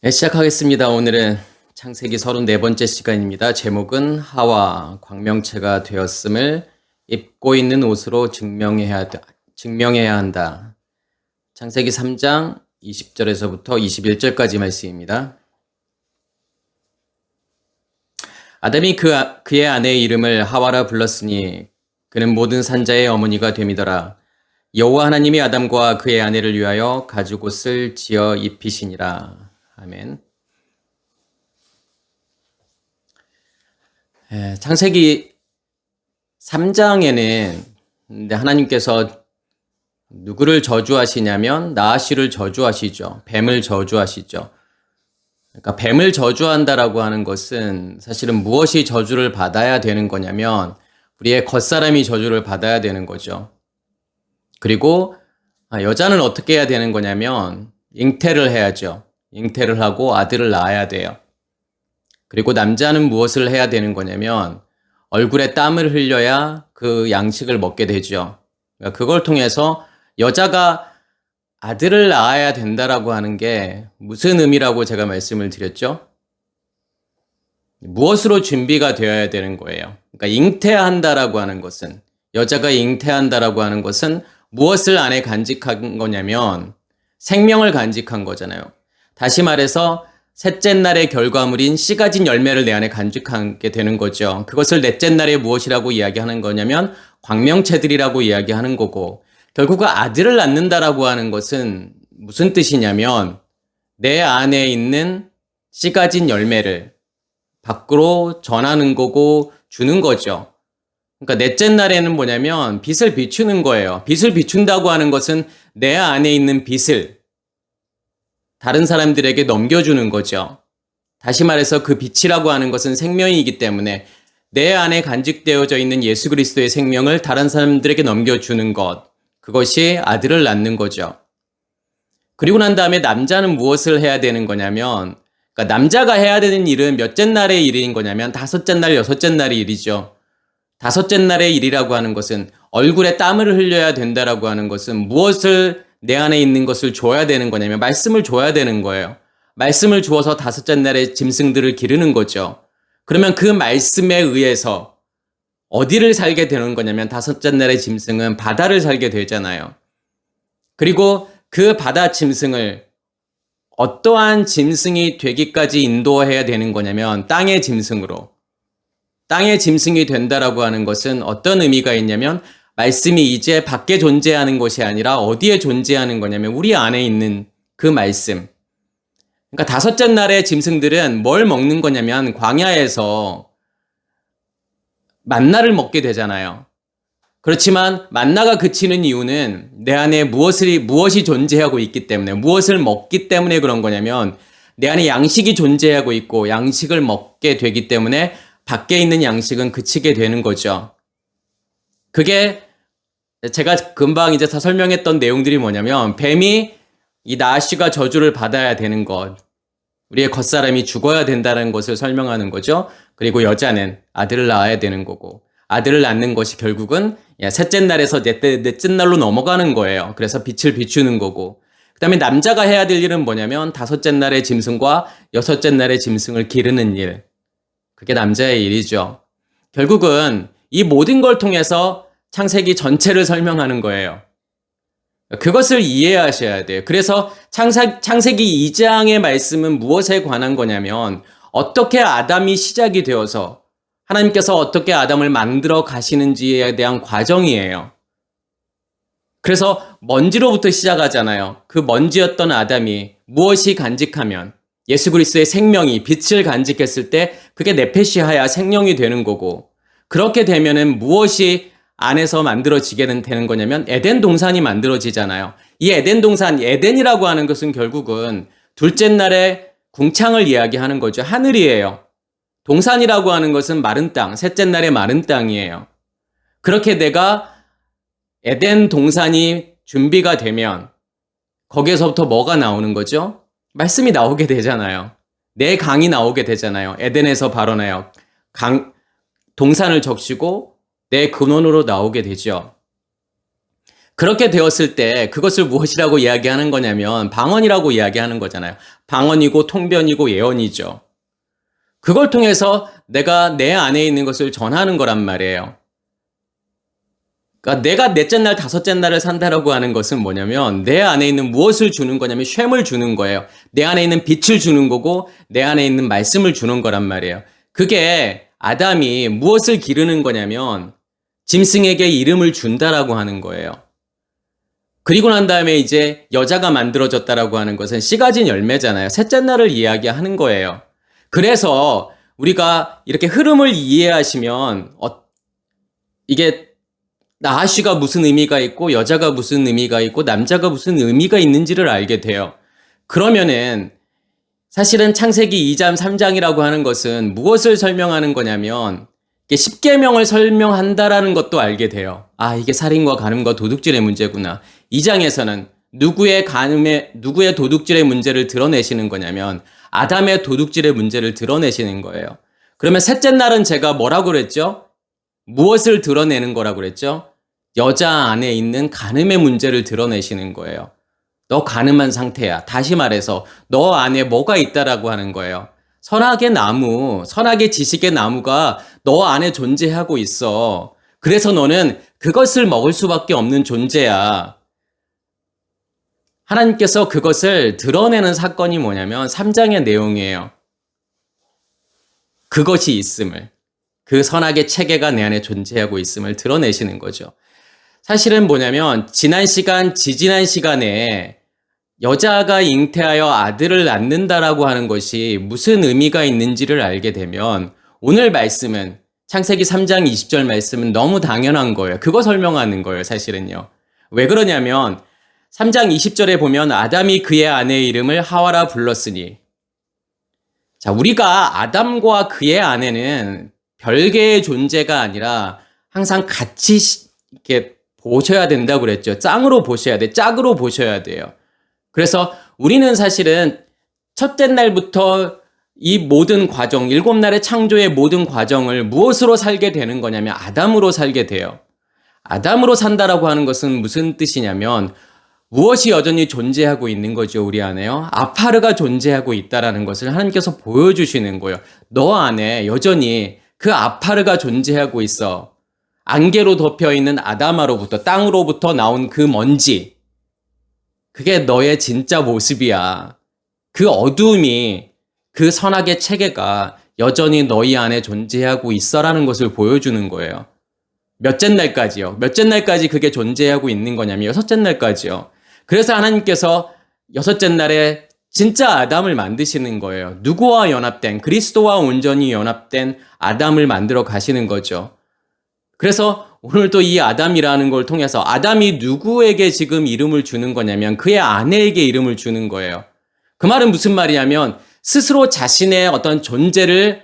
네, 시작하겠습니다. 오늘은 창세기 34번째 시간입니다. 제목은 하와 광명체가 되었음을 입고 있는 옷으로 증명해야 한다. 창세기 3장 20절에서부터 21절까지 말씀입니다. 아담이 그의 아내의 이름을 하와라 불렀으니 그는 모든 산자의 어머니가 됨이더라. 여호와 하나님이 아담과 그의 아내를 위하여 가죽옷을 지어 입히시니라. 아멘. 창세기 3장에는 하나님께서 누구를 저주하시냐면 나아씨를 저주하시죠. 뱀을 저주하시죠. 그러니까 뱀을 저주한다라고 하는 것은 사실은 무엇이 저주를 받아야 되는 거냐면 우리의 겉사람이 저주를 받아야 되는 거죠. 그리고 여자는 어떻게 해야 되는 거냐면 잉태를 해야죠. 잉태를 하고 아들을 낳아야 돼요. 그리고 남자는 무엇을 해야 되는 거냐면 얼굴에 땀을 흘려야 그 양식을 먹게 되죠. 그러니까 그걸 통해서 여자가 아들을 낳아야 된다라고 하는 게 무슨 의미라고 제가 말씀을 드렸죠? 무엇으로 준비가 되어야 되는 거예요. 그러니까 잉태한다라고 하는 것은, 여자가 잉태한다라고 하는 것은 무엇을 안에 간직한 거냐면 생명을 간직한 거잖아요. 다시 말해서 셋째 날의 결과물인 씨 가진 열매를 내 안에 간직하게 되는 거죠. 그것을 넷째 날에 무엇이라고 이야기하는 거냐면 광명체들이라고 이야기하는 거고, 결국 아들을 낳는다라고 하는 것은 무슨 뜻이냐면 내 안에 있는 씨 가진 열매를 밖으로 전하는 거고 주는 거죠. 그러니까 넷째 날에는 뭐냐면 빛을 비추는 거예요. 빛을 비춘다고 하는 것은 내 안에 있는 빛을 다른 사람들에게 넘겨주는 거죠. 다시 말해서 그 빛이라고 하는 것은 생명이기 때문에 내 안에 간직되어져 있는 예수 그리스도의 생명을 다른 사람들에게 넘겨주는 것, 그것이 아들을 낳는 거죠. 그리고 난 다음에 남자는 무엇을 해야 되는 거냐면, 그러니까 남자가 해야 되는 일은 몇째 날의 일인 거냐면 다섯째 날, 여섯째 날의 일이죠. 다섯째 날의 일이라고 하는 것은 얼굴에 땀을 흘려야 된다라고 하는 것은 무엇을 내 안에 있는 것을 줘야 되는 거냐면 말씀을 줘야 되는 거예요. 말씀을 주어서 다섯째 날에 짐승들을 기르는 거죠. 그러면 그 말씀에 의해서 어디를 살게 되는 거냐면 다섯째 날의 짐승은 바다를 살게 되잖아요. 그리고 그 바다 짐승을 어떠한 짐승이 되기까지 인도해야 되는 거냐면 땅의 짐승으로. 땅의 짐승이 된다라고 하는 것은 어떤 의미가 있냐면 말씀이 이제 밖에 존재하는 것이 아니라 어디에 존재하는 거냐면 우리 안에 있는 그 말씀. 그러니까 다섯째 날의 짐승들은 뭘 먹는 거냐면 광야에서 만나를 먹게 되잖아요. 그렇지만 만나가 그치는 이유는 내 안에 무엇이 존재하고 있기 때문에, 무엇을 먹기 때문에 그런 거냐면 내 안에 양식이 존재하고 있고 양식을 먹게 되기 때문에 밖에 있는 양식은 그치게 되는 거죠. 그게 제가 금방 이제 다 설명했던 내용들이 뭐냐면 뱀이 이 나아씨가 저주를 받아야 되는 것, 우리의 겉사람이 죽어야 된다는 것을 설명하는 거죠. 그리고 여자는 아들을 낳아야 되는 거고, 아들을 낳는 것이 결국은 셋째 날에서 넷째 날로 넘어가는 거예요. 그래서 빛을 비추는 거고, 그 다음에 남자가 해야 될 일은 뭐냐면 다섯째 날의 짐승과 여섯째 날의 짐승을 기르는 일, 그게 남자의 일이죠. 결국은 이 모든 걸 통해서 창세기 전체를 설명하는 거예요. 그것을 이해하셔야 돼요. 그래서 창세기 2장의 말씀은 무엇에 관한 거냐면 어떻게 아담이 시작이 되어서 하나님께서 어떻게 아담을 만들어 가시는지에 대한 과정이에요. 그래서 먼지로부터 시작하잖아요. 그 먼지였던 아담이 무엇이 간직하면 예수 그리스도의 생명이 빛을 간직했을 때 그게 네페시하야 생명이 되는 거고, 그렇게 되면은 무엇이 안에서 만들어지게 되는 거냐면 에덴 동산이 만들어지잖아요. 이 에덴 동산, 에덴이라고 하는 것은 결국은 둘째 날의 궁창을 이야기하는 거죠. 하늘이에요. 동산이라고 하는 것은 마른 땅, 셋째 날의 마른 땅이에요. 그렇게 내가 에덴 동산이 준비가 되면 거기에서부터 뭐가 나오는 거죠? 말씀이 나오게 되잖아요. 내 강이 나오게 되잖아요. 에덴에서 발원하여 동산을 적시고 내 근원으로 나오게 되죠. 그렇게 되었을 때 그것을 무엇이라고 이야기하는 거냐면 방언이라고 이야기하는 거잖아요. 방언이고 통변이고 예언이죠. 그걸 통해서 내가 내 안에 있는 것을 전하는 거란 말이에요. 그러니까 내가 넷째 날, 다섯째 날을 산다라고 하는 것은 뭐냐면 내 안에 있는 무엇을 주는 거냐면 쉔을 주는 거예요. 내 안에 있는 빛을 주는 거고 내 안에 있는 말씀을 주는 거란 말이에요. 그게 아담이 무엇을 기르는 거냐면 짐승에게 이름을 준다라고 하는 거예요. 그리고 난 다음에 이제 여자가 만들어졌다라고 하는 것은 씨 가진 열매잖아요. 셋째 날을 이야기하는 거예요. 그래서 우리가 이렇게 흐름을 이해하시면 이게 나아씨가 무슨 의미가 있고 여자가 무슨 의미가 있고 남자가 무슨 의미가 있는지를 알게 돼요. 그러면은 사실은 창세기 2장 3장이라고 하는 것은 무엇을 설명하는 거냐면 십계명을 설명한다라는 것도 알게 돼요. 아, 이게 살인과 간음과 도둑질의 문제구나. 2장에서는 누구의 도둑질의 문제를 드러내시는 거냐면 아담의 도둑질의 문제를 드러내시는 거예요. 그러면 셋째 날은 제가 뭐라고 그랬죠? 무엇을 드러내는 거라고 그랬죠? 여자 안에 있는 간음의 문제를 드러내시는 거예요. 너 간음한 상태야. 다시 말해서 너 안에 뭐가 있다라고 하는 거예요. 선악의 나무, 선악의 지식의 나무가 너 안에 존재하고 있어. 그래서 너는 그것을 먹을 수밖에 없는 존재야. 하나님께서 그것을 드러내는 사건이 뭐냐면 3장의 내용이에요. 그것이 있음을, 그 선악의 체계가 내 안에 존재하고 있음을 드러내시는 거죠. 사실은 뭐냐면 지지난 시간에 여자가 잉태하여 아들을 낳는다라고 하는 것이 무슨 의미가 있는지를 알게 되면 오늘 말씀은 창세기 3장 20절 말씀은 너무 당연한 거예요. 그거 설명하는 거예요, 사실은요. 왜 그러냐면 3장 20절에 보면 아담이 그의 아내의 이름을 하와라 불렀으니, 자, 우리가 아담과 그의 아내는 별개의 존재가 아니라 항상 같이 이렇게 보셔야 된다고 그랬죠. 짝으로 보셔야 돼. 짝으로 보셔야 돼요. 그래서 우리는 사실은 첫째 날부터 이 모든 과정, 7날의 창조의 모든 과정을 무엇으로 살게 되는 거냐면 아담으로 살게 돼요. 아담으로 산다라고 하는 것은 무슨 뜻이냐면 무엇이 여전히 존재하고 있는 거죠, 우리 안에요? 아파르가 존재하고 있다라는 것을 하나님께서 보여주시는 거예요. 너 안에 여전히 그 아파르가 존재하고 있어. 안개로 덮여있는 아담아로부터, 땅으로부터 나온 그 먼지, 그게 너의 진짜 모습이야. 그 어두움이, 그 선악의 체계가 여전히 너희 안에 존재하고 있어라는 것을 보여주는 거예요. 몇째 날까지요? 몇째 날까지 그게 존재하고 있는 거냐면 6째 날까지요. 그래서 하나님께서 6째 날에 진짜 아담을 만드시는 거예요. 누구와 연합된, 그리스도와 온전히 연합된 아담을 만들어 가시는 거죠. 그래서 오늘도 이 아담이라는 걸 통해서 아담이 누구에게 지금 이름을 주는 거냐면 그의 아내에게 이름을 주는 거예요. 그 말은 무슨 말이냐면 스스로 자신의 어떤 존재를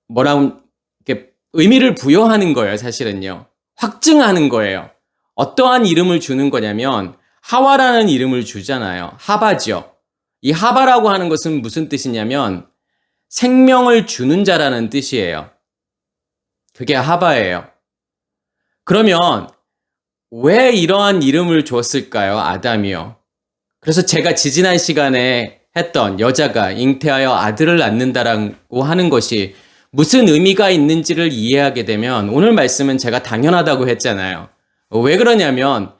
이렇게 의미를 부여하는 거예요, 사실은요. 확증하는 거예요. 어떠한 이름을 주는 거냐면 하와라는 이름을 주잖아요. 하바죠. 이 하바라고 하는 것은 무슨 뜻이냐면 생명을 주는 자라는 뜻이에요. 그게 하바예요. 그러면 왜 이러한 이름을 줬을까요? 아담이요. 그래서 제가 지지난 시간에 했던 여자가 잉태하여 아들을 낳는다라고 하는 것이 무슨 의미가 있는지를 이해하게 되면 오늘 말씀은 제가 당연하다고 했잖아요. 왜 그러냐면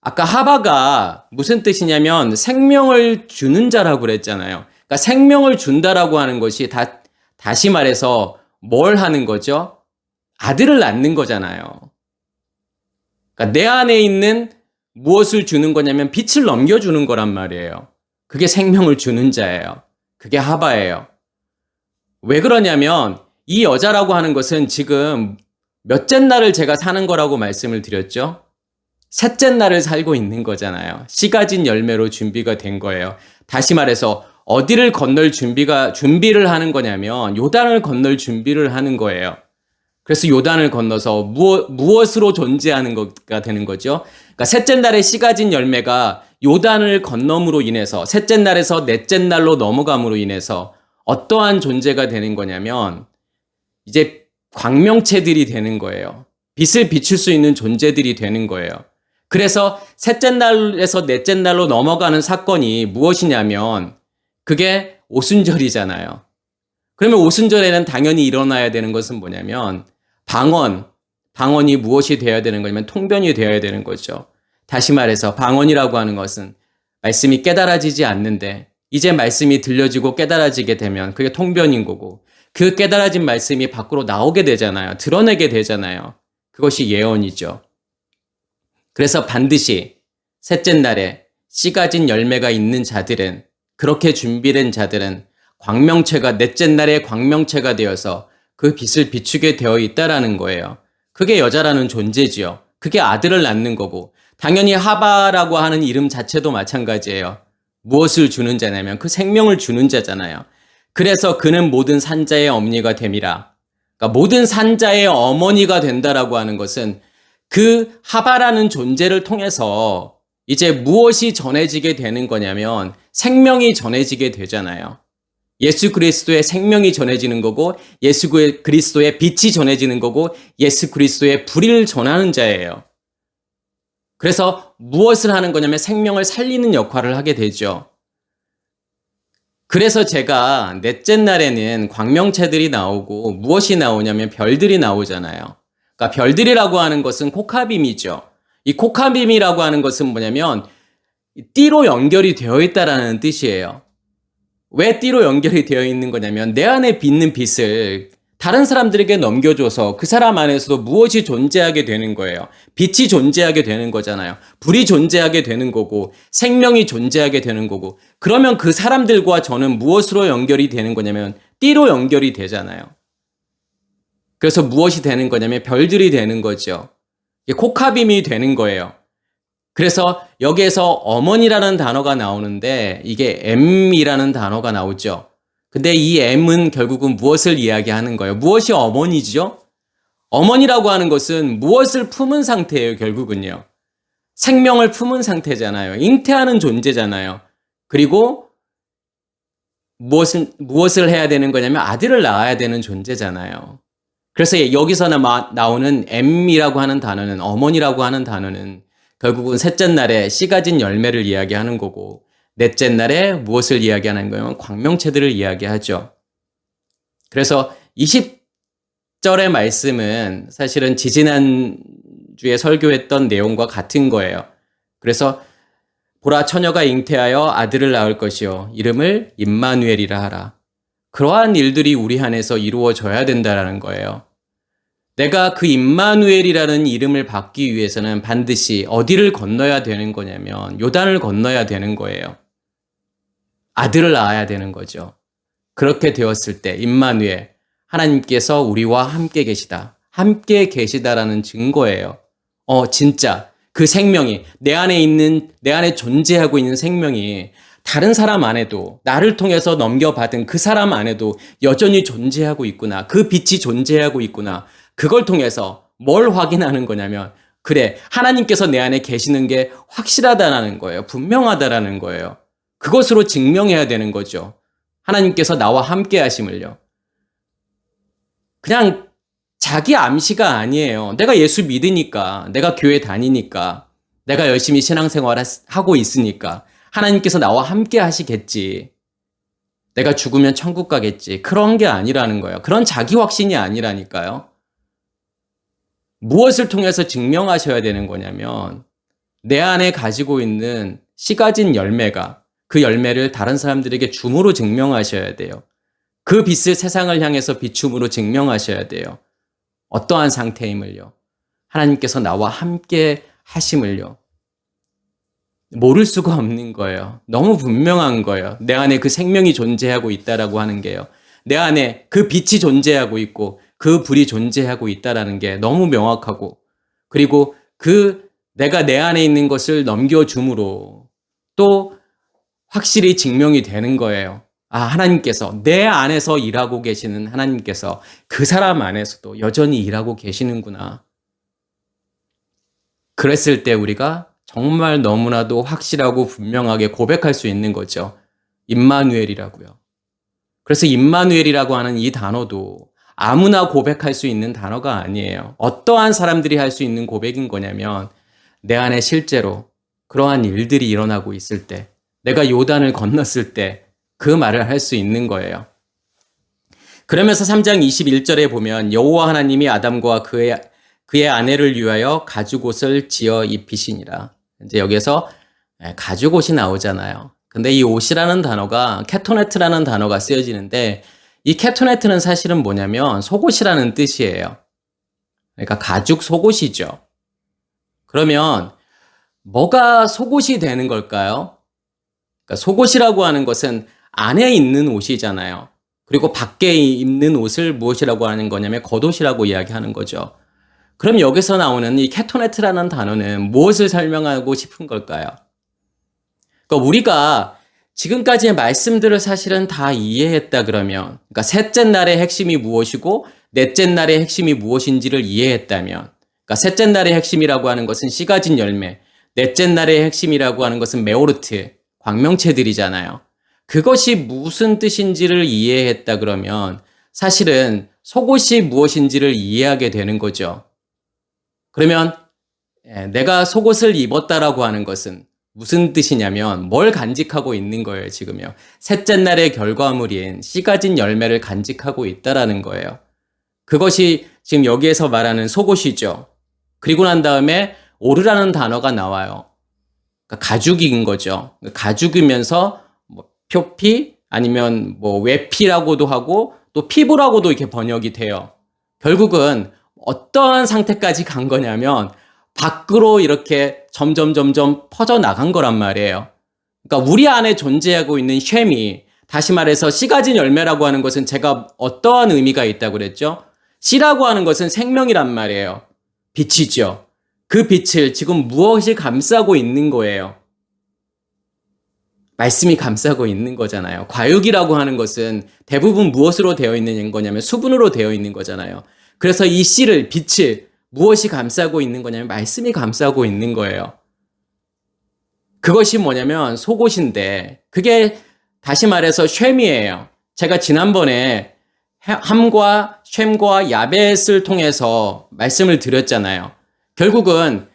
아까 하바가 무슨 뜻이냐면 생명을 주는 자라고 그랬잖아요. 그러니까 생명을 준다라고 하는 것이 다시 말해서 뭘 하는 거죠? 아들을 낳는 거잖아요. 그러니까 내 안에 있는 무엇을 주는 거냐면 빛을 넘겨주는 거란 말이에요. 그게 생명을 주는 자예요. 그게 하바예요. 왜 그러냐면 이 여자라고 하는 것은 지금 몇째 날을 제가 사는 거라고 말씀을 드렸죠? 셋째 날을 살고 있는 거잖아요. 씨 가진 열매로 준비가 된 거예요. 다시 말해서 어디를 건널 준비를 하는 거냐면 요단을 건널 준비를 하는 거예요. 그래서 요단을 건너서 무엇으로 존재하는 것가 되는 거죠? 그러니까 셋째 날에 씨 가진 열매가 요단을 건너므로 인해서 셋째 날에서 넷째 날로 넘어감으로 인해서 어떠한 존재가 되는 거냐면 이제 광명체들이 되는 거예요. 빛을 비출 수 있는 존재들이 되는 거예요. 그래서 셋째 날에서 넷째 날로 넘어가는 사건이 무엇이냐면 그게 오순절이잖아요. 그러면 오순절에는 당연히 일어나야 되는 것은 뭐냐면 방언이 무엇이 되어야 되는 거냐면 통변이 되어야 되는 거죠. 다시 말해서 방언이라고 하는 것은 말씀이 깨달아지지 않는데 이제 말씀이 들려지고 깨달아지게 되면 그게 통변인 거고 그 깨달아진 말씀이 밖으로 나오게 되잖아요. 드러내게 되잖아요. 그것이 예언이죠. 그래서 반드시 셋째 날에 씨 가진 열매가 있는 자들은 그렇게 준비된 자들은 광명체가 넷째 날에 광명체가 되어서 그 빛을 비추게 되어 있다라는 거예요. 그게 여자라는 존재지요. 그게 아들을 낳는 거고 당연히 하바라고 하는 이름 자체도 마찬가지예요. 무엇을 주는 자냐면 그 생명을 주는 자잖아요. 그래서 그는 모든 산자의 어머니가 됨이라. 그러니까 모든 산자의 어머니가 된다라고 하는 것은 그 하바라는 존재를 통해서 이제 무엇이 전해지게 되는 거냐면 생명이 전해지게 되잖아요. 예수 그리스도의 생명이 전해지는 거고 예수 그리스도의 빛이 전해지는 거고 예수 그리스도의 불의를 전하는 자예요. 그래서 무엇을 하는 거냐면 생명을 살리는 역할을 하게 되죠. 그래서 제가 넷째 날에는 광명체들이 나오고 무엇이 나오냐면 별들이 나오잖아요. 그러니까 별들이라고 하는 것은 코카빔이죠. 이 코카빔이라고 하는 것은 뭐냐면 띠로 연결이 되어 있다라는 뜻이에요. 왜 띠로 연결이 되어 있는 거냐면 내 안에 빛는 빛을 다른 사람들에게 넘겨줘서 그 사람 안에서도 무엇이 존재하게 되는 거예요. 빛이 존재하게 되는 거잖아요. 불이 존재하게 되는 거고 생명이 존재하게 되는 거고 그러면 그 사람들과 저는 무엇으로 연결이 되는 거냐면 띠로 연결이 되잖아요. 그래서 무엇이 되는 거냐면 별들이 되는 거죠. 코카빔이 되는 거예요. 그래서 여기에서 어머니라는 단어가 나오는데 이게 M이라는 단어가 나오죠. 근데 이 M은 결국은 무엇을 이야기하는 거예요? 무엇이 어머니죠? 어머니라고 하는 것은 무엇을 품은 상태예요, 결국은요. 생명을 품은 상태잖아요. 잉태하는 존재잖아요. 그리고 무엇을 해야 되는 거냐면 아들을 낳아야 되는 존재잖아요. 그래서 여기서 나오는 M이라고 하는 단어는 어머니라고 하는 단어는 결국은 셋째 날에 씨 가진 열매를 이야기하는 거고 넷째 날에 무엇을 이야기하는 거냐면 광명체들을 이야기하죠. 그래서 20절의 말씀은 사실은 지지난주에 설교했던 내용과 같은 거예요. 그래서 보라 처녀가 잉태하여 아들을 낳을 것이요 이름을 임마누엘이라 하라. 그러한 일들이 우리 안에서 이루어져야 된다라는 거예요. 내가 그 임마누엘이라는 이름을 받기 위해서는 반드시 어디를 건너야 되는 거냐면 요단을 건너야 되는 거예요. 아들을 낳아야 되는 거죠. 그렇게 되었을 때 임마누엘, 하나님께서 우리와 함께 계시다. 함께 계시다라는 증거예요. 진짜 그 생명이 내 안에 존재하고 있는 생명이 다른 사람 안에도 나를 통해서 넘겨받은 그 사람 안에도 여전히 존재하고 있구나. 그 빛이 존재하고 있구나. 그걸 통해서 뭘 확인하는 거냐면 그래 하나님께서 내 안에 계시는 게 확실하다라는 거예요. 분명하다라는 거예요. 그것으로 증명해야 되는 거죠. 하나님께서 나와 함께 하심을요. 그냥 자기 암시가 아니에요. 내가 예수 믿으니까, 내가 교회 다니니까, 내가 열심히 신앙생활 하고 있으니까 하나님께서 나와 함께 하시겠지. 내가 죽으면 천국 가겠지. 그런 게 아니라는 거예요. 그런 자기 확신이 아니라니까요. 무엇을 통해서 증명하셔야 되는 거냐면 내 안에 가지고 있는 씨 가진 열매가 그 열매를 다른 사람들에게 줌으로 증명하셔야 돼요. 그 빛을 세상을 향해서 비춤으로 증명하셔야 돼요. 어떠한 상태임을요. 하나님께서 나와 함께 하심을요. 모를 수가 없는 거예요. 너무 분명한 거예요. 내 안에 그 생명이 존재하고 있다라고 하는 게요. 내 안에 그 빛이 존재하고 있고 그 불이 존재하고 있다라는 게 너무 명확하고 그리고 내가 내 안에 있는 것을 넘겨줌으로 또 확실히 증명이 되는 거예요. 하나님께서 내 안에서 일하고 계시는 하나님께서 그 사람 안에서도 여전히 일하고 계시는구나. 그랬을 때 우리가 정말 너무나도 확실하고 분명하게 고백할 수 있는 거죠. 임마누엘이라고요. 그래서 임마누엘이라고 하는 이 단어도 아무나 고백할 수 있는 단어가 아니에요. 어떠한 사람들이 할 수 있는 고백인 거냐면 내 안에 실제로 그러한 일들이 일어나고 있을 때, 내가 요단을 건넜을 때 그 말을 할 수 있는 거예요. 그러면서 3장 21절에 보면 여호와 하나님이 아담과 그의 아내를 위하여 가죽옷을 지어 입히시니라. 이제 여기서 가죽옷이 나오잖아요. 근데 이 옷이라는 단어가 케토네트라는 단어가 쓰여지는데, 이 케토네트는 사실은 뭐냐면 속옷이라는 뜻이에요. 그러니까 가죽 속옷이죠. 그러면 뭐가 속옷이 되는 걸까요? 그러니까 속옷이라고 하는 것은 안에 입는 옷이잖아요. 그리고 밖에 입는 옷을 무엇이라고 하는 거냐면 겉옷이라고 이야기하는 거죠. 그럼 여기서 나오는 이 케토네트라는 단어는 무엇을 설명하고 싶은 걸까요? 그러니까 우리가 지금까지의 말씀들을 사실은 다 이해했다 그러면, 그러니까 셋째 날의 핵심이 무엇이고 넷째 날의 핵심이 무엇인지를 이해했다면, 그러니까 셋째 날의 핵심이라고 하는 것은 씨 가진 열매, 넷째 날의 핵심이라고 하는 것은 메오르트, 광명체들이잖아요. 그것이 무슨 뜻인지를 이해했다 그러면 사실은 속옷이 무엇인지를 이해하게 되는 거죠. 그러면 내가 속옷을 입었다라고 하는 것은 무슨 뜻이냐면 뭘 간직하고 있는 거예요, 지금요. 셋째 날의 결과물인 씨 가진 열매를 간직하고 있다라는 거예요. 그것이 지금 여기에서 말하는 속옷이죠. 그리고 난 다음에 오르라는 단어가 나와요. 그러니까 가죽인 거죠. 가죽이면서 뭐 표피 아니면 뭐 외피라고도 하고 또 피부라고도 이렇게 번역이 돼요. 결국은 어떠한 상태까지 간 거냐면 밖으로 이렇게 점점 퍼져 나간 거란 말이에요. 그러니까 우리 안에 존재하고 있는 쉐미, 다시 말해서 씨 가진 열매라고 하는 것은 제가 어떠한 의미가 있다고 그랬죠? 씨라고 하는 것은 생명이란 말이에요. 빛이죠. 그 빛을 지금 무엇이 감싸고 있는 거예요? 말씀이 감싸고 있는 거잖아요. 과육이라고 하는 것은 대부분 무엇으로 되어 있는 거냐면 수분으로 되어 있는 거잖아요. 그래서 이 씨를, 빛을 무엇이 감싸고 있는 거냐면 말씀이 감싸고 있는 거예요. 그것이 뭐냐면 속옷인데 그게 다시 말해서 쉔이에요. 제가 지난번에 함과 쉔과 야벳을 통해서 말씀을 드렸잖아요. 결국은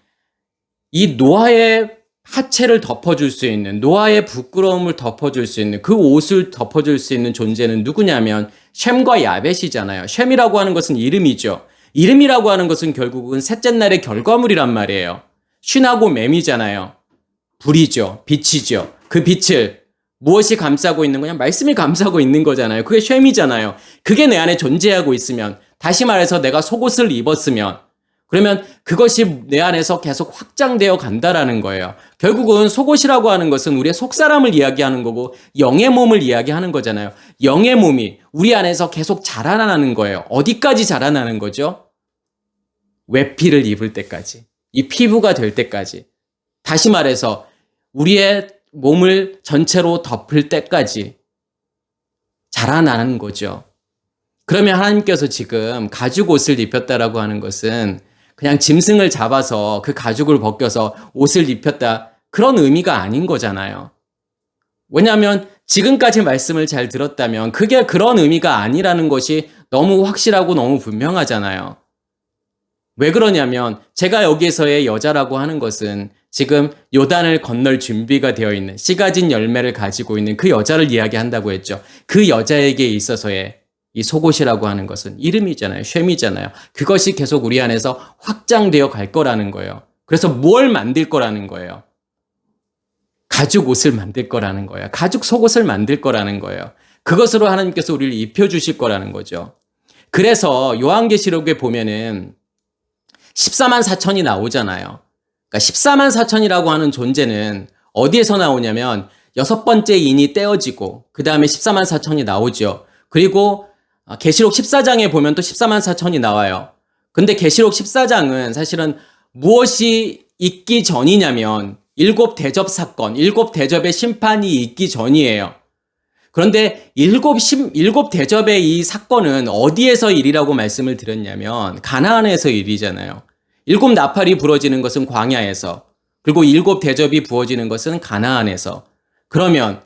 이 노아의 하체를 덮어줄 수 있는, 노아의 부끄러움을 덮어줄 수 있는, 그 옷을 덮어줄 수 있는 존재는 누구냐면 쉔과 야벳이잖아요. 쉔이라고 하는 것은 이름이죠. 이름이라고 하는 것은 결국은 셋째 날의 결과물이란 말이에요. 쉰하고 맴이잖아요. 불이죠. 빛이죠. 그 빛을 무엇이 감싸고 있는 거냐? 말씀이 감싸고 있는 거잖아요. 그게 쉔이잖아요. 그게 내 안에 존재하고 있으면, 다시 말해서 내가 속옷을 입었으면, 그러면 그것이 내 안에서 계속 확장되어 간다라는 거예요. 결국은 속옷이라고 하는 것은 우리의 속사람을 이야기하는 거고 영의 몸을 이야기하는 거잖아요. 영의 몸이 우리 안에서 계속 자라나는 거예요. 어디까지 자라나는 거죠? 외피를 입을 때까지. 이 피부가 될 때까지. 다시 말해서 우리의 몸을 전체로 덮을 때까지 자라나는 거죠. 그러면 하나님께서 지금 가죽 옷을 입혔다라고 하는 것은 그냥 짐승을 잡아서 그 가죽을 벗겨서 옷을 입혔다, 그런 의미가 아닌 거잖아요. 왜냐하면 지금까지 말씀을 잘 들었다면 그게 그런 의미가 아니라는 것이 너무 확실하고 너무 분명하잖아요. 왜 그러냐면 제가 여기에서의 여자라고 하는 것은 지금 요단을 건널 준비가 되어 있는, 씨 가진 열매를 가지고 있는 그 여자를 이야기한다고 했죠. 그 여자에게 있어서의 이 속옷이라고 하는 것은 이름이잖아요. 쉔이잖아요. 그것이 계속 우리 안에서 확장되어 갈 거라는 거예요. 그래서 뭘 만들 거라는 거예요? 가죽 옷을 만들 거라는 거예요. 가죽 속옷을 만들 거라는 거예요. 그것으로 하나님께서 우리를 입혀주실 거라는 거죠. 그래서 요한계시록에 보면은 14만 4천이 나오잖아요. 그러니까 14만 4천이라고 하는 존재는 어디에서 나오냐면 여섯 번째 인이 떼어지고 그 다음에 14만 4천이 나오죠. 그리고 계시록 14장에 보면 또 14만 4천이 나와요. 근데 계시록 14장은 사실은 무엇이 있기 전이냐면 일곱 대접 사건, 일곱 대접의 심판이 있기 전이에요. 그런데 일곱 대접의 이 사건은 어디에서 일이라고 말씀을 드렸냐면 가나안에서 일이잖아요. 일곱 나팔이 부러지는 것은 광야에서, 그리고 일곱 대접이 부어지는 것은 가나안에서. 그러면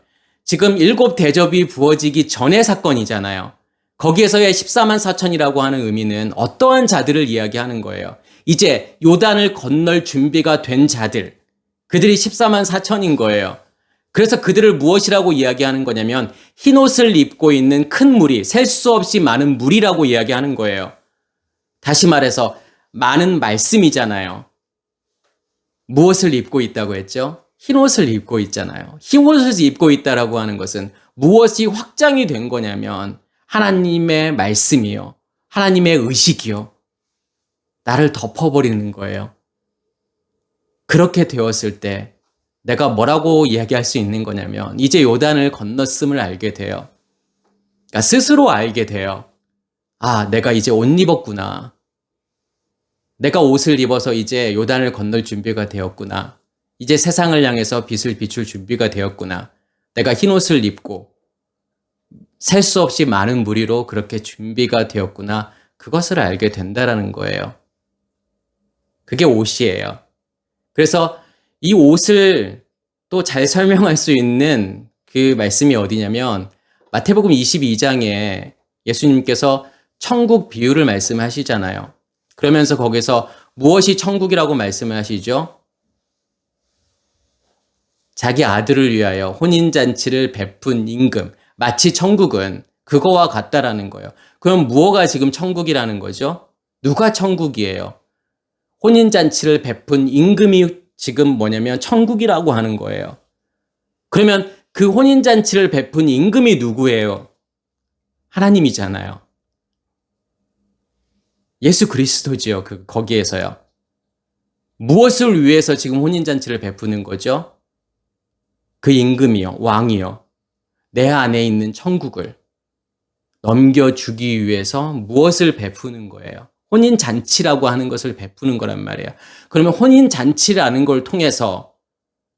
지금 일곱 대접이 부어지기 전의 사건이잖아요. 거기에서의 14만 4천이라고 하는 의미는 어떠한 자들을 이야기하는 거예요? 이제 요단을 건널 준비가 된 자들, 그들이 14만 4천인 거예요. 그래서 그들을 무엇이라고 이야기하는 거냐면 흰옷을 입고 있는 큰 무리, 셀 수 없이 많은 무리라고 이야기하는 거예요. 다시 말해서 많은 말씀이잖아요. 무엇을 입고 있다고 했죠? 흰옷을 입고 있잖아요. 흰옷을 입고 있다라고 하는 것은 무엇이 확장이 된 거냐면 하나님의 말씀이요. 하나님의 의식이요. 나를 덮어버리는 거예요. 그렇게 되었을 때 내가 뭐라고 이야기할 수 있는 거냐면 이제 요단을 건넜음을 알게 돼요. 그러니까 스스로 알게 돼요. 아, 내가 이제 옷 입었구나. 내가 옷을 입어서 이제 요단을 건널 준비가 되었구나. 이제 세상을 향해서 빛을 비출 준비가 되었구나. 내가 흰옷을 입고 셀 수 없이 많은 무리로 그렇게 준비가 되었구나. 그것을 알게 된다라는 거예요. 그게 옷이에요. 그래서 이 옷을 또 잘 설명할 수 있는 그 말씀이 어디냐면 마태복음 22장에 예수님께서 천국 비유를 말씀하시잖아요. 그러면서 거기서 무엇이 천국이라고 말씀을 하시죠? 자기 아들을 위하여 혼인잔치를 베푼 임금, 마치 천국은 그거와 같다라는 거예요. 그럼 무엇가 지금 천국이라는 거죠? 누가 천국이에요? 혼인잔치를 베푼 임금이 지금 뭐냐면 천국이라고 하는 거예요. 그러면 그 혼인잔치를 베푼 임금이 누구예요? 하나님이잖아요. 예수 그리스도지요. 거기에서요. 무엇을 위해서 지금 혼인잔치를 베푸는 거죠? 그 임금이요. 왕이요. 내 안에 있는 천국을 넘겨주기 위해서 무엇을 베푸는 거예요? 혼인잔치라고 하는 것을 베푸는 거란 말이에요. 그러면 혼인잔치라는 걸 통해서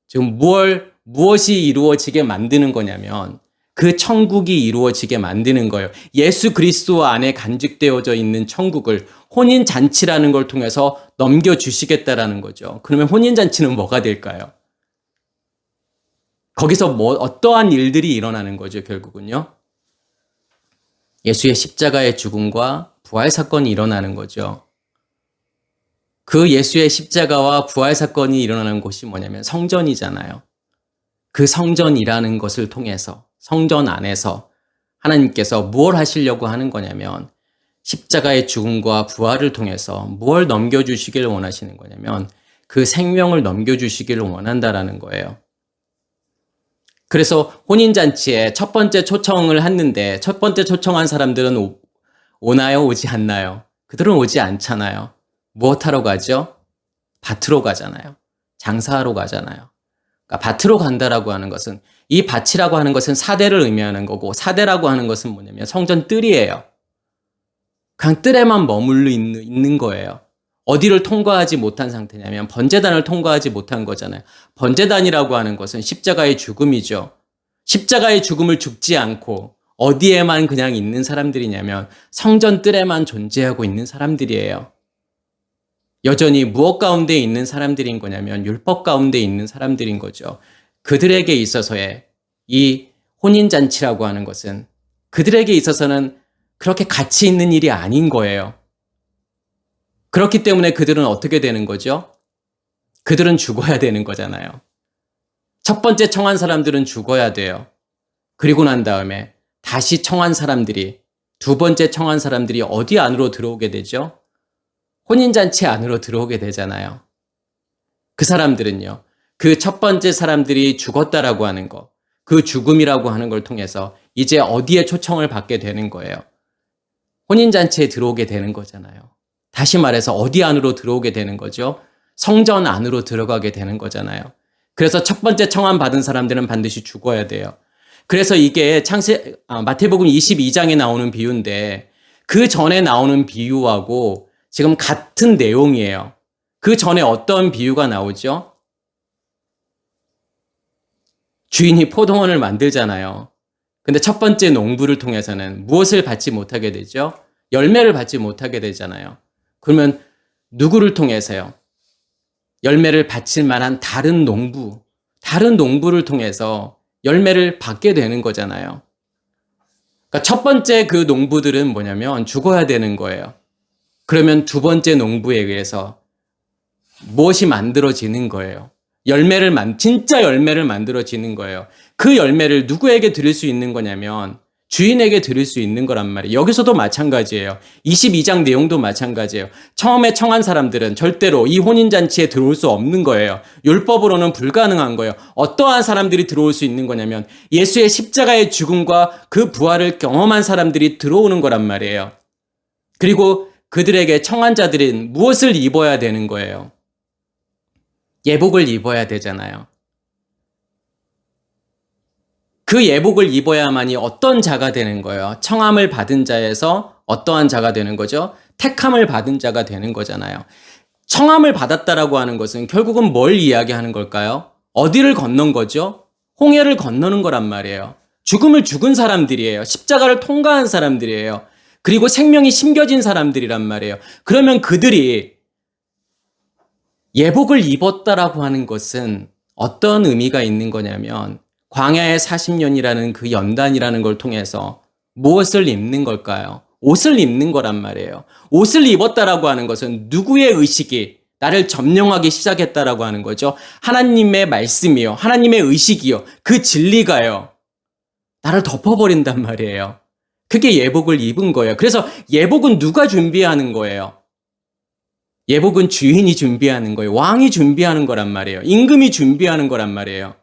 지금 무엇이 이루어지게 만드는 거냐면 그 천국이 이루어지게 만드는 거예요. 예수 그리스도 안에 간직되어져 있는 천국을 혼인잔치라는 걸 통해서 넘겨주시겠다라는 거죠. 그러면 혼인잔치는 뭐가 될까요? 거기서 어떠한 일들이 일어나는 거죠, 결국은요? 예수의 십자가의 죽음과 부활 사건이 일어나는 거죠. 그 예수의 십자가와 부활 사건이 일어나는 곳이 뭐냐면 성전이잖아요. 그 성전이라는 것을 통해서 성전 안에서 하나님께서 무엇 하시려고 하는 거냐면 십자가의 죽음과 부활을 통해서 무엇을 넘겨주시기를 원하시는 거냐면 그 생명을 넘겨주시기를 원한다라는 거예요. 그래서 혼인잔치에 첫 번째 초청을 했는데 첫 번째 초청한 사람들은 오나요? 오지 않나요? 그들은 오지 않잖아요. 무엇하러 가죠? 밭으로 가잖아요. 장사하러 가잖아요. 그러니까 밭으로 간다라고 하는 것은 이 밭이라고 하는 것은 사대를 의미하는 거고 사대라고 하는 것은 뭐냐면 성전 뜰이에요. 그냥 뜰에만 머물러 있는 거예요. 어디를 통과하지 못한 상태냐면 번제단을 통과하지 못한 거잖아요. 번제단이라고 하는 것은 십자가의 죽음이죠. 십자가의 죽음을 죽지 않고 어디에만 그냥 있는 사람들이냐면 성전 뜰에만 존재하고 있는 사람들이에요. 여전히 무엇 가운데 있는 사람들인 거냐면 율법 가운데 있는 사람들인 거죠. 그들에게 있어서의 이 혼인잔치라고 하는 것은 그들에게 있어서는 그렇게 가치 있는 일이 아닌 거예요. 그렇기 때문에 그들은 어떻게 되는 거죠? 그들은 죽어야 되는 거잖아요. 첫 번째 청한 사람들은 죽어야 돼요. 그리고 난 다음에 다시 청한 사람들이, 두 번째 청한 사람들이 어디 안으로 들어오게 되죠? 혼인잔치 안으로 들어오게 되잖아요. 그 사람들은요, 그 첫 번째 사람들이 죽었다라고 하는 것, 그 죽음이라고 하는 걸 통해서 이제 어디에 초청을 받게 되는 거예요? 혼인잔치에 들어오게 되는 거잖아요. 다시 말해서 어디 안으로 들어오게 되는 거죠? 성전 안으로 들어가게 되는 거잖아요. 그래서 첫 번째 청함 받은 사람들은 반드시 죽어야 돼요. 그래서 이게 마태복음 22장에 나오는 비유인데 그 전에 나오는 비유하고 지금 같은 내용이에요. 그 전에 어떤 비유가 나오죠? 주인이 포도원을 만들잖아요. 근데 첫 번째 농부를 통해서는 무엇을 받지 못하게 되죠? 열매를 받지 못하게 되잖아요. 그러면 누구를 통해서요? 열매를 바칠 만한 다른 농부를 통해서 열매를 받게 되는 거잖아요. 그러니까 첫 번째 그 농부들은 뭐냐면 죽어야 되는 거예요. 그러면 두 번째 농부에 의해서 무엇이 만들어지는 거예요. 진짜 열매를 만들어지는 거예요. 그 열매를 누구에게 드릴 수 있는 거냐면 주인에게 드릴 수 있는 거란 말이에요. 여기서도 마찬가지예요. 22장 내용도 마찬가지예요. 처음에 청한 사람들은 절대로 이 혼인잔치에 들어올 수 없는 거예요. 율법으로는 불가능한 거예요. 어떠한 사람들이 들어올 수 있는 거냐면 예수의 십자가의 죽음과 그 부활을 경험한 사람들이 들어오는 거란 말이에요. 그리고 그들에게 청한 자들은 무엇을 입어야 되는 거예요? 예복을 입어야 되잖아요. 그 예복을 입어야만이 어떤 자가 되는 거예요? 청함을 받은 자에서 어떠한 자가 되는 거죠? 택함을 받은 자가 되는 거잖아요. 청함을 받았다라고 하는 것은 결국은 뭘 이야기하는 걸까요? 어디를 건넌 거죠? 홍해를 건너는 거란 말이에요. 죽음을 죽은 사람들이에요. 십자가를 통과한 사람들이에요. 그리고 생명이 심겨진 사람들이란 말이에요. 그러면 그들이 예복을 입었다라고 하는 것은 어떤 의미가 있는 거냐면 광야의 40년이라는 그 연단이라는 걸 통해서 무엇을 입는 걸까요? 옷을 입는 거란 말이에요. 옷을 입었다라고 하는 것은 누구의 의식이 나를 점령하기 시작했다라고 하는 거죠. 하나님의 말씀이요. 하나님의 의식이요. 그 진리가요. 나를 덮어버린단 말이에요. 그게 예복을 입은 거예요. 그래서 예복은 누가 준비하는 거예요? 예복은 주인이 준비하는 거예요. 왕이 준비하는 거란 말이에요. 임금이 준비하는 거란 말이에요.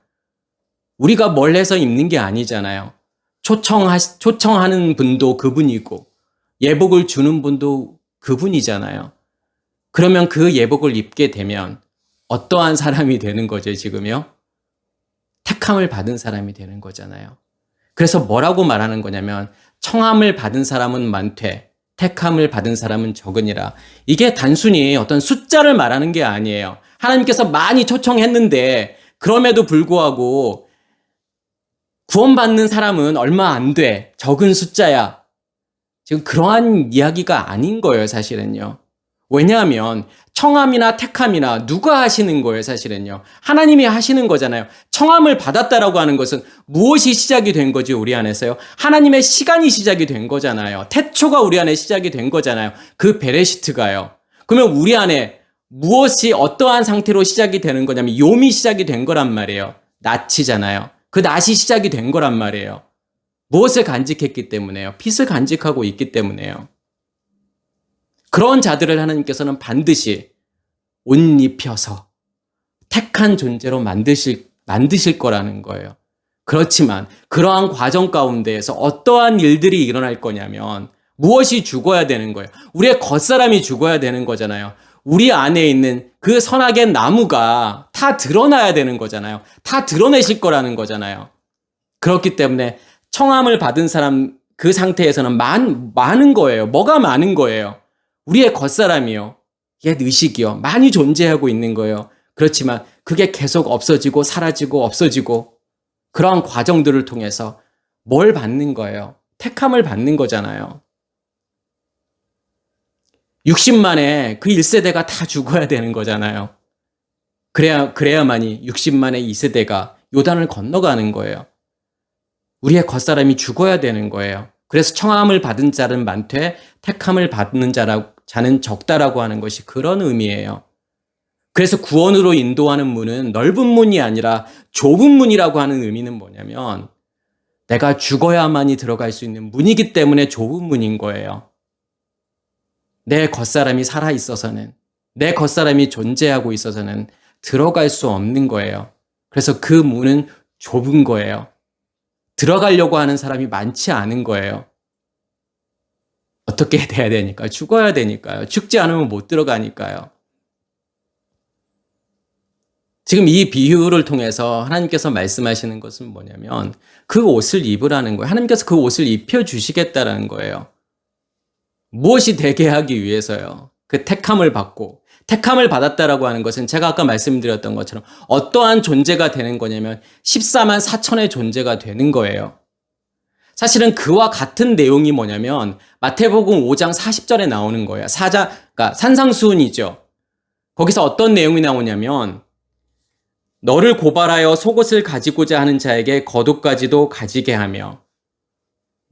우리가 뭘 해서 입는 게 아니잖아요. 초청하는 분도 그분이고 예복을 주는 분도 그분이잖아요. 그러면 그 예복을 입게 되면 어떠한 사람이 되는 거죠, 지금요? 택함을 받은 사람이 되는 거잖아요. 그래서 뭐라고 말하는 거냐면 청함을 받은 사람은 많되 택함을 받은 사람은 적으니라. 이게 단순히 어떤 숫자를 말하는 게 아니에요. 하나님께서 많이 초청했는데 그럼에도 불구하고 구원받는 사람은 얼마 안 돼. 적은 숫자야. 지금 그러한 이야기가 아닌 거예요, 사실은요. 왜냐하면 청함이나 택함이나 누가 하시는 거예요, 사실은요. 하나님이 하시는 거잖아요. 청함을 받았다라고 하는 것은 무엇이 시작이 된 거지, 우리 안에서요? 하나님의 시간이 시작이 된 거잖아요. 태초가 우리 안에 시작이 된 거잖아요. 그 베레시트가요. 그러면 우리 안에 무엇이 어떠한 상태로 시작이 되는 거냐면 욤이 시작이 된 거란 말이에요. 낫이잖아요. 그 낫이 시작이 된 거란 말이에요. 무엇을 간직했기 때문에요? 핏을 간직하고 있기 때문에요. 그런 자들을 하나님께서는 반드시 옷 입혀서 택한 존재로 만드실 거라는 거예요. 그렇지만 그러한 과정 가운데에서 어떠한 일들이 일어날 거냐면 무엇이 죽어야 되는 거예요? 우리의 겉사람이 죽어야 되는 거잖아요. 우리 안에 있는 그 선악의 나무가 다 드러나야 되는 거잖아요. 다 드러내실 거라는 거잖아요. 그렇기 때문에 청함을 받은 사람 그 상태에서는 많은 거예요. 뭐가 많은 거예요? 우리의 겉사람이요. 옛 의식이요. 많이 존재하고 있는 거예요. 그렇지만 그게 계속 없어지고 사라지고 없어지고 그러한 과정들을 통해서 뭘 받는 거예요? 택함을 받는 거잖아요. 60만에 그 1세대가 다 죽어야 되는 거잖아요. 그래야만이 60만의 2세대가 요단을 건너가는 거예요. 우리의 겉사람이 죽어야 되는 거예요. 그래서 청함을 받은 자는 많되 택함을 받는 자는 적다라고 하는 것이 그런 의미예요. 그래서 구원으로 인도하는 문은 넓은 문이 아니라 좁은 문이라고 하는 의미는 뭐냐면 내가 죽어야만이 들어갈 수 있는 문이기 때문에 좁은 문인 거예요. 내 겉사람이 살아있어서는, 내 겉사람이 존재하고 있어서는 들어갈 수 없는 거예요. 그래서 그 문은 좁은 거예요. 들어가려고 하는 사람이 많지 않은 거예요. 어떻게 돼야 되니까요? 죽어야 되니까요. 죽지 않으면 못 들어가니까요. 지금 이 비유를 통해서 하나님께서 말씀하시는 것은 뭐냐면 그 옷을 입으라는 거예요. 하나님께서 그 옷을 입혀주시겠다라는 거예요. 무엇이 되게 하기 위해서요? 그 택함을 받고 택함을 받았다라고 하는 것은 제가 아까 말씀드렸던 것처럼 어떠한 존재가 되는 거냐면 14만 4천의 존재가 되는 거예요. 사실은 그와 같은 내용이 뭐냐면 마태복음 5장 40절에 나오는 거예요. 그러니까 산상수훈이죠. 거기서 어떤 내용이 나오냐면 너를 고발하여 속옷을 가지고자 하는 자에게 겉옷까지도 가지게 하며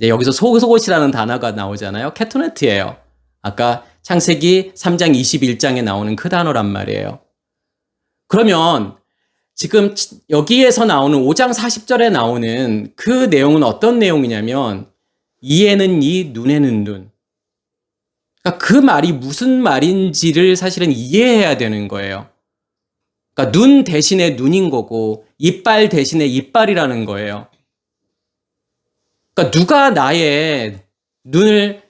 여기서 속옷이라는 단어가 나오잖아요. 케토네트예요. 아까 창세기 3장 21장에 나오는 그 단어란 말이에요. 그러면 지금 여기에서 나오는 5장 40절에 나오는 그 내용은 어떤 내용이냐면 이에는 이, 눈에는 눈. 그러니까 그 말이 무슨 말인지를 사실은 이해해야 되는 거예요. 그러니까 눈 대신에 눈인 거고 이빨 대신에 이빨이라는 거예요. 그러니까 누가 나의 눈을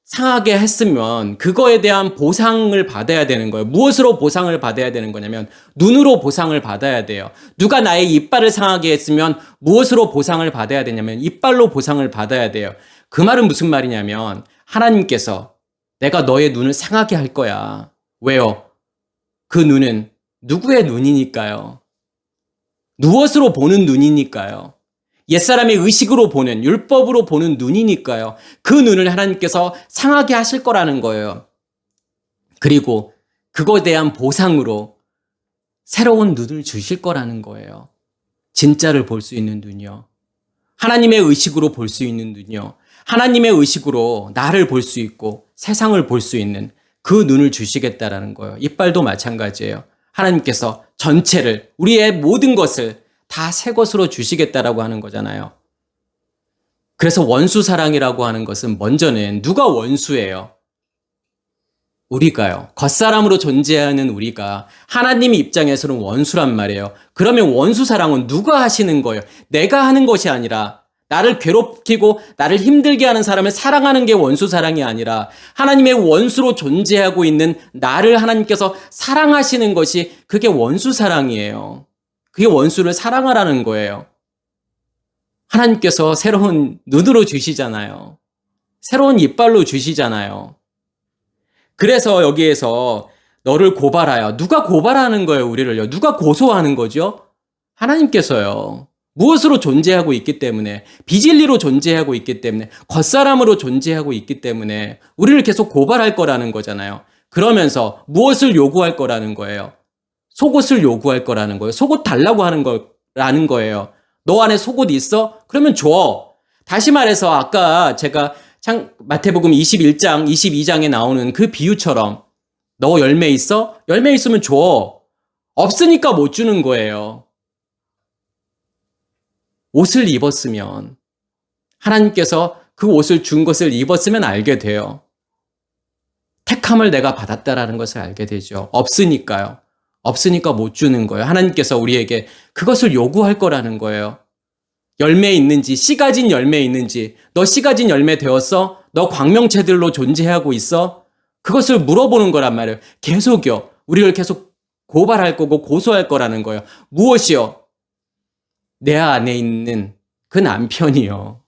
상하게 했으면 그거에 대한 보상을 받아야 되는 거예요. 무엇으로 보상을 받아야 되는 거냐면 눈으로 보상을 받아야 돼요. 누가 나의 이빨을 상하게 했으면 무엇으로 보상을 받아야 되냐면 이빨로 보상을 받아야 돼요. 그 말은 무슨 말이냐면 하나님께서 내가 너의 눈을 상하게 할 거야. 왜요? 그 눈은 누구의 눈이니까요. 무엇으로 보는 눈이니까요. 옛사람의 의식으로 보는, 율법으로 보는 눈이니까요. 그 눈을 하나님께서 상하게 하실 거라는 거예요. 그리고 그거에 대한 보상으로 새로운 눈을 주실 거라는 거예요. 진짜를 볼 수 있는 눈이요. 하나님의 의식으로 볼 수 있는 눈이요. 하나님의 의식으로 나를 볼 수 있고 세상을 볼 수 있는 그 눈을 주시겠다라는 거예요. 이빨도 마찬가지예요. 하나님께서 전체를, 우리의 모든 것을 다 새 것으로 주시겠다라고 하는 거잖아요. 그래서 원수 사랑이라고 하는 것은 먼저는 누가 원수예요? 우리가요. 겉사람으로 존재하는 우리가 하나님 입장에서는 원수란 말이에요. 그러면 원수 사랑은 누가 하시는 거예요? 내가 하는 것이 아니라 나를 괴롭히고 나를 힘들게 하는 사람을 사랑하는 게 원수 사랑이 아니라 하나님의 원수로 존재하고 있는 나를 하나님께서 사랑하시는 것이 그게 원수 사랑이에요. 그게 원수를 사랑하라는 거예요. 하나님께서 새로운 눈으로 주시잖아요. 새로운 이빨로 주시잖아요. 그래서 여기에서 너를 고발하여, 누가 고발하는 거예요, 우리를요? 누가 고소하는 거죠? 하나님께서요. 무엇으로 존재하고 있기 때문에, 비진리로 존재하고 있기 때문에, 겉사람으로 존재하고 있기 때문에 우리를 계속 고발할 거라는 거잖아요. 그러면서 무엇을 요구할 거라는 거예요? 속옷을 요구할 거라는 거예요. 속옷 달라고 하는 거라는 거예요. 너 안에 속옷 있어? 그러면 줘. 다시 말해서 아까 제가 마태복음 21장, 22장에 나오는 그 비유처럼 너 열매 있어? 열매 있으면 줘. 없으니까 못 주는 거예요. 옷을 입었으면 하나님께서 그 옷을 준 것을 입었으면 알게 돼요. 택함을 내가 받았다라는 것을 알게 되죠. 없으니까요. 없으니까 못 주는 거예요. 하나님께서 우리에게 그것을 요구할 거라는 거예요. 열매 있는지, 씨 가진 열매 있는지, 너 씨 가진 열매 되었어? 너 광명체들로 존재하고 있어? 그것을 물어보는 거란 말이에요. 계속요. 우리를 계속 고발할 거고 고소할 거라는 거예요. 무엇이요? 내 안에 있는 그 남편이요.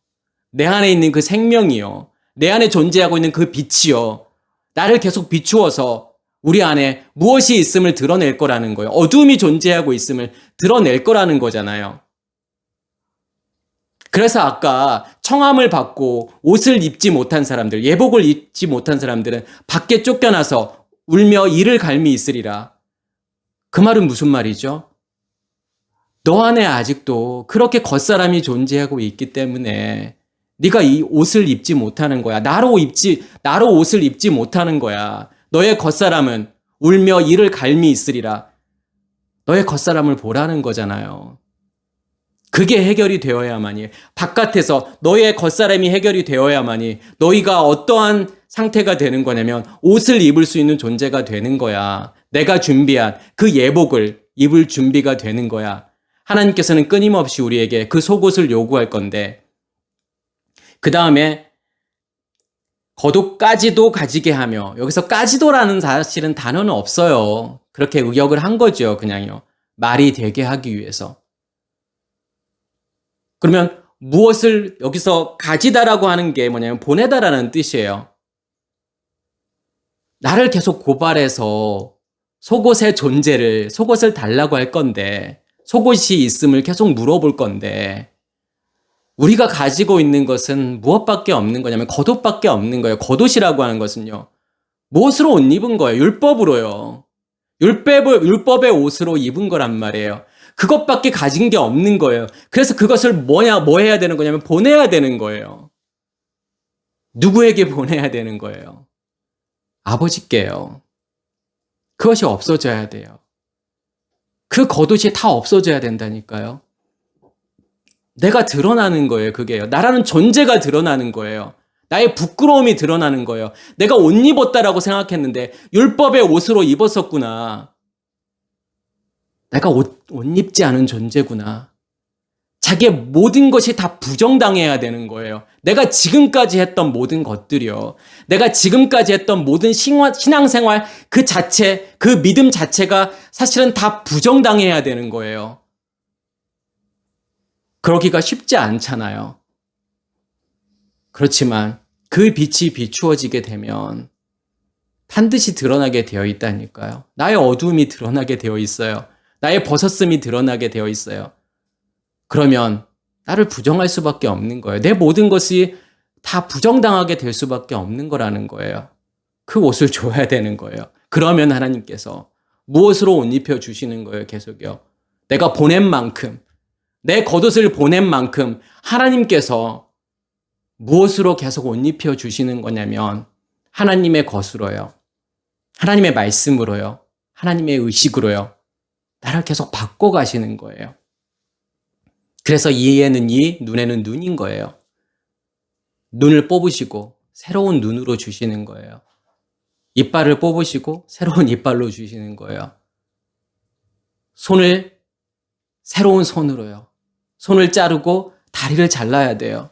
내 안에 있는 그 생명이요. 내 안에 존재하고 있는 그 빛이요. 나를 계속 비추어서 우리 안에 무엇이 있음을 드러낼 거라는 거예요. 어둠이 존재하고 있음을 드러낼 거라는 거잖아요. 그래서 아까 청함을 받고 옷을 입지 못한 사람들, 예복을 입지 못한 사람들은 밖에 쫓겨나서 울며 이를 갈미 있으리라. 그 말은 무슨 말이죠? 너 안에 아직도 그렇게 겉사람이 존재하고 있기 때문에 네가 이 옷을 입지 못하는 거야. 나로 옷을 입지 못하는 거야. 너의 겉사람은 울며 이를 갈미 있으리라. 너의 겉사람을 보라는 거잖아요. 그게 해결이 되어야만이, 바깥에서 너의 겉사람이 해결이 되어야만이 너희가 어떠한 상태가 되는 거냐면 옷을 입을 수 있는 존재가 되는 거야. 내가 준비한 그 예복을 입을 준비가 되는 거야. 하나님께서는 끊임없이 우리에게 그 속옷을 요구할 건데, 그 다음에 겉옷까지도 가지게 하며, 여기서 까지도라는 사실은 단어는 없어요. 그렇게 의역을 한 거죠. 그냥요. 말이 되게 하기 위해서. 그러면 무엇을 여기서 가지다라고 하는 게 뭐냐면 보내다라는 뜻이에요. 나를 계속 고발해서 속옷의 존재를, 속옷을 달라고 할 건데, 속옷이 있음을 계속 물어볼 건데, 우리가 가지고 있는 것은 무엇밖에 없는 거냐면 겉옷밖에 없는 거예요. 겉옷이라고 하는 것은요. 무엇으로 옷 입은 거예요? 율법으로요. 율법의 옷으로 입은 거란 말이에요. 그것밖에 가진 게 없는 거예요. 그래서 그것을 뭐 해야 되는 거냐면 보내야 되는 거예요. 누구에게 보내야 되는 거예요? 아버지께요. 그것이 없어져야 돼요. 그 겉옷이 다 없어져야 된다니까요. 내가 드러나는 거예요, 그게요. 나라는 존재가 드러나는 거예요. 나의 부끄러움이 드러나는 거예요. 내가 옷 입었다라고 생각했는데 율법의 옷으로 입었었구나. 내가 옷 입지 않은 존재구나. 자기의 모든 것이 다 부정당해야 되는 거예요. 내가 지금까지 했던 모든 것들이요. 내가 지금까지 했던 모든 신앙생활 그 자체, 그 믿음 자체가 사실은 다 부정당해야 되는 거예요. 그러기가 쉽지 않잖아요. 그렇지만 그 빛이 비추어지게 되면 반드시 드러나게 되어 있다니까요. 나의 어두움이 드러나게 되어 있어요. 나의 벗었음이 드러나게 되어 있어요. 그러면 나를 부정할 수밖에 없는 거예요. 내 모든 것이 다 부정당하게 될 수밖에 없는 거라는 거예요. 그 옷을 줘야 되는 거예요. 그러면 하나님께서 무엇으로 옷 입혀 주시는 거예요, 계속요. 내가 보낸 만큼, 내 겉옷을 보낸 만큼 하나님께서 무엇으로 계속 옷 입혀 주시는 거냐면 하나님의 것으로요. 하나님의 말씀으로요. 하나님의 의식으로요. 나를 계속 바꿔 가시는 거예요. 그래서 이에는 이, 눈에는 눈인 거예요. 눈을 뽑으시고 새로운 눈으로 주시는 거예요. 이빨을 뽑으시고 새로운 이빨로 주시는 거예요. 손을 새로운 손으로요. 손을 자르고 다리를 잘라야 돼요.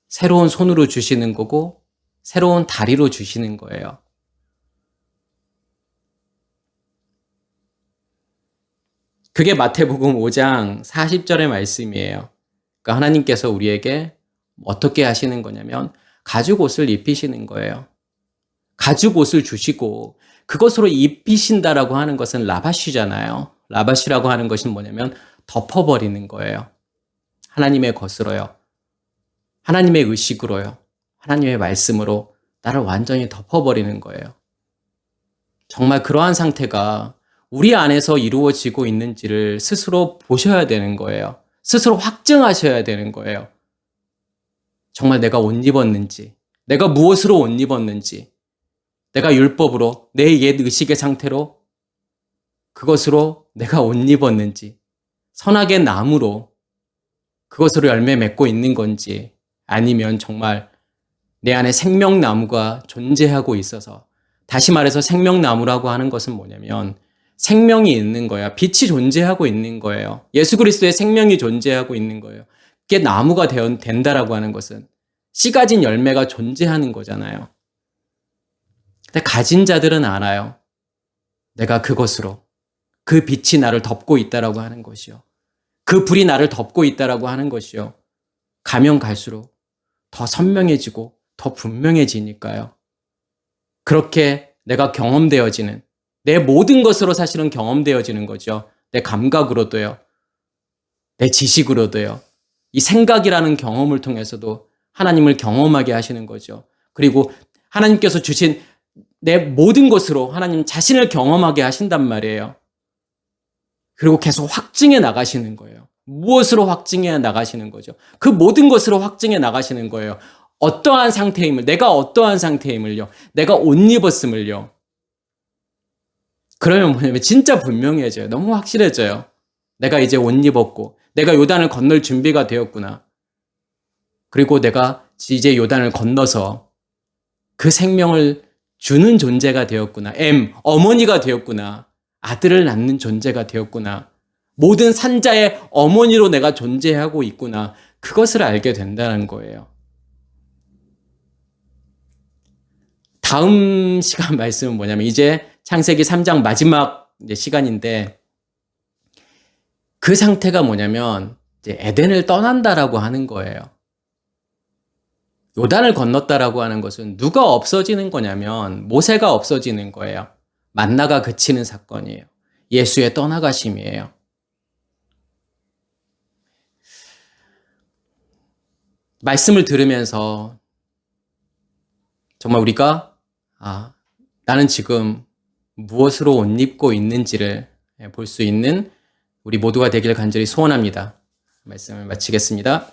새로운 손으로 주시는 거고 새로운 다리로 주시는 거예요. 그게 마태복음 5장 40절의 말씀이에요. 그러니까 하나님께서 우리에게 어떻게 하시는 거냐면 가죽 옷을 입히시는 거예요. 가죽 옷을 주시고 그것으로 입히신다라고 하는 것은 라바시잖아요. 라바시라고 하는 것은 뭐냐면 덮어버리는 거예요. 하나님의 것으로요. 하나님의 의식으로요. 하나님의 말씀으로 나를 완전히 덮어버리는 거예요. 정말 그러한 상태가 우리 안에서 이루어지고 있는지를 스스로 보셔야 되는 거예요. 스스로 확증하셔야 되는 거예요. 정말 내가 옷 입었는지, 내가 무엇으로 옷 입었는지, 내가 율법으로, 내 옛 의식의 상태로 그것으로 내가 옷 입었는지, 선악의 나무로 그것으로 열매 맺고 있는 건지, 아니면 정말 내 안에 생명나무가 존재하고 있어서, 다시 말해서 생명나무라고 하는 것은 뭐냐면 생명이 있는 거야. 빛이 존재하고 있는 거예요. 예수 그리스도의 생명이 존재하고 있는 거예요. 그게 나무가 된다라고 하는 것은 씨 가진 열매가 존재하는 거잖아요. 근데 가진 자들은 알아요. 내가 그것으로 그 빛이 나를 덮고 있다라고 하는 것이요. 그 불이 나를 덮고 있다라고 하는 것이요. 가면 갈수록 더 선명해지고 더 분명해지니까요. 그렇게 내가 경험되어지는 내 모든 것으로 사실은 경험되어지는 거죠. 내 감각으로도요. 내 지식으로도요. 이 생각이라는 경험을 통해서도 하나님을 경험하게 하시는 거죠. 그리고 하나님께서 주신 내 모든 것으로 하나님 자신을 경험하게 하신단 말이에요. 그리고 계속 확증해 나가시는 거예요. 무엇으로 확증해 나가시는 거죠? 그 모든 것으로 확증해 나가시는 거예요. 어떠한 상태임을, 내가 어떠한 상태임을요. 내가 옷 입었음을요. 그러면 뭐냐면 진짜 분명해져요. 너무 확실해져요. 내가 이제 옷 입었고 내가 요단을 건널 준비가 되었구나. 그리고 내가 이제 요단을 건너서 그 생명을 주는 존재가 되었구나. 어머니가 되었구나. 아들을 낳는 존재가 되었구나. 모든 산자의 어머니로 내가 존재하고 있구나. 그것을 알게 된다는 거예요. 다음 시간 말씀은 뭐냐면 이제 창세기 3장 마지막 시간인데 그 상태가 뭐냐면 이제 에덴을 떠난다라고 하는 거예요. 요단을 건넜다라고 하는 것은 누가 없어지는 거냐면 모세가 없어지는 거예요. 만나가 그치는 사건이에요. 예수의 떠나가심이에요. 말씀을 들으면서 정말 우리가 나는 지금 무엇으로 옷 입고 있는지를 볼 수 있는 우리 모두가 되기를 간절히 소원합니다. 말씀을 마치겠습니다.